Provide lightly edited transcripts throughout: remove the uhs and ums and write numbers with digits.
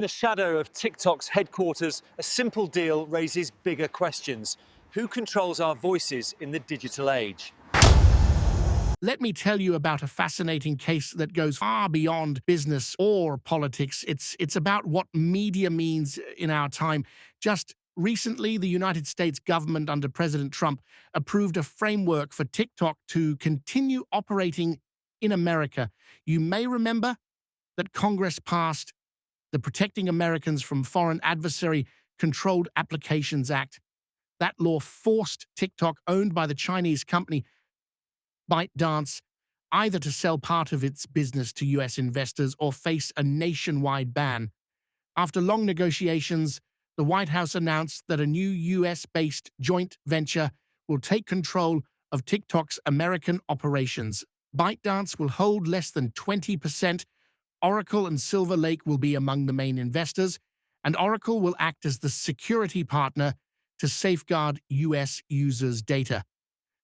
In the shadow of TikTok's headquarters, a simple deal raises bigger questions. Who controls our voices in the digital age? Let me tell you about a fascinating case that goes far beyond business or politics. It's about what media means in our time. Just recently, the United States government under President Trump approved a framework for TikTok to continue operating in America. You may remember that Congress passed the Protecting Americans from Foreign Adversary Controlled Applications Act. That law forced TikTok, owned by the Chinese company ByteDance, either to sell part of its business to US investors or face a nationwide ban. After long negotiations, the White House announced that a new US-based joint venture will take control of TikTok's American operations. ByteDance will hold less than 20%. Oracle and Silver Lake will be among the main investors, and Oracle will act as the security partner to safeguard US users' data.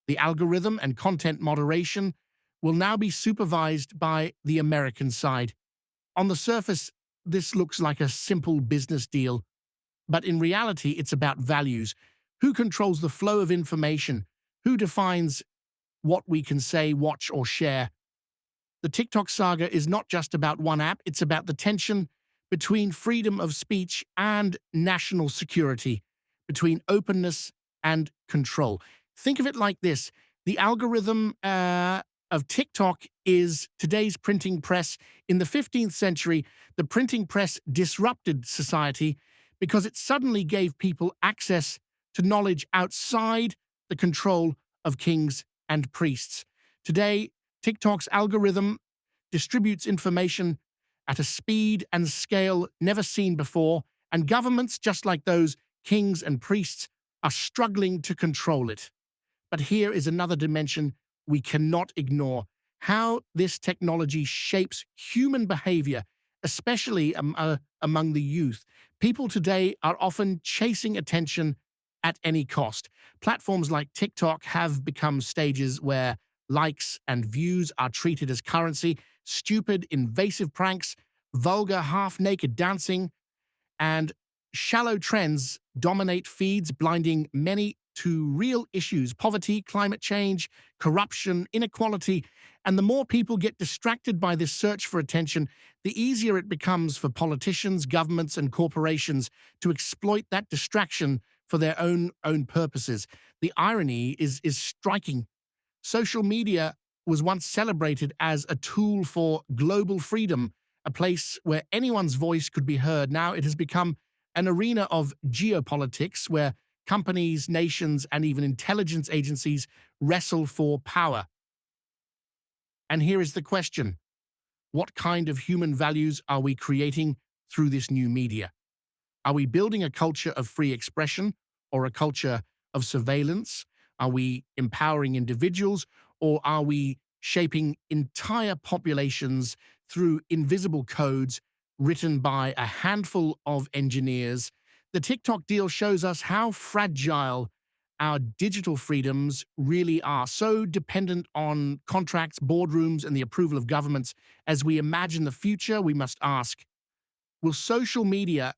The algorithm and content moderation will now be supervised by the American side. On the surface, this looks like a simple business deal, but in reality, it's about values. Who controls the flow of information? Who defines what we can say, watch, or share? The TikTok saga is not just about one app, it's about the tension between freedom of speech and national security, between openness and control. Think of it like this. The algorithm of TikTok is today's printing press. In the 15th century, the printing press disrupted society because it suddenly gave people access to knowledge outside the control of kings and priests. Today, TikTok's algorithm distributes information at a speed and scale never seen before, and governments, just like those kings and priests, are struggling to control it. But here is another dimension we cannot ignore: how this technology shapes human behavior, especially among the youth. People today are often chasing attention at any cost. Platforms like TikTok have become stages where likes and views are treated as currency. Stupid, invasive pranks, vulgar, half-naked dancing, and shallow trends dominate feeds, blinding many to real issues: poverty, climate change, corruption, inequality. And the more people get distracted by this search for attention, the easier it becomes for politicians, governments, and corporations to exploit that distraction for their own purposes. The irony is striking. Social media was once celebrated as a tool for global freedom, a place where anyone's voice could be heard. Now it has become an arena of geopolitics where companies, nations, and even intelligence agencies wrestle for power. And here is the question: what kind of human values are we creating through this new media? Are we building a culture of free expression or a culture of surveillance? Are we empowering individuals, or are we shaping entire populations through invisible codes written by a handful of engineers? The TikTok deal shows us how fragile our digital freedoms really are, so dependent on contracts, boardrooms, and the approval of governments. As we imagine the future, we must ask, will social media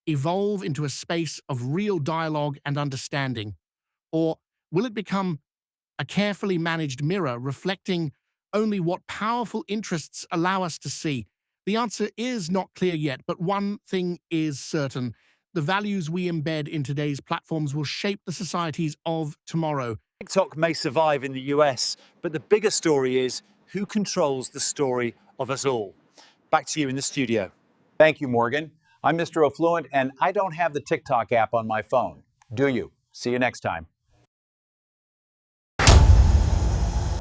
evolve into a space of real dialogue and understanding? Or will it become a carefully managed mirror reflecting only what powerful interests allow us to see? The answer is not clear yet, but one thing is certain: the values we embed in today's platforms will shape the societies of tomorrow. TikTok may survive in the US, but the bigger story is who controls the story of us all. Back to you in the studio. Thank you, Morgan. I'm Mr. Affluent, and I don't have the TikTok app on my phone. Do you? See you next time.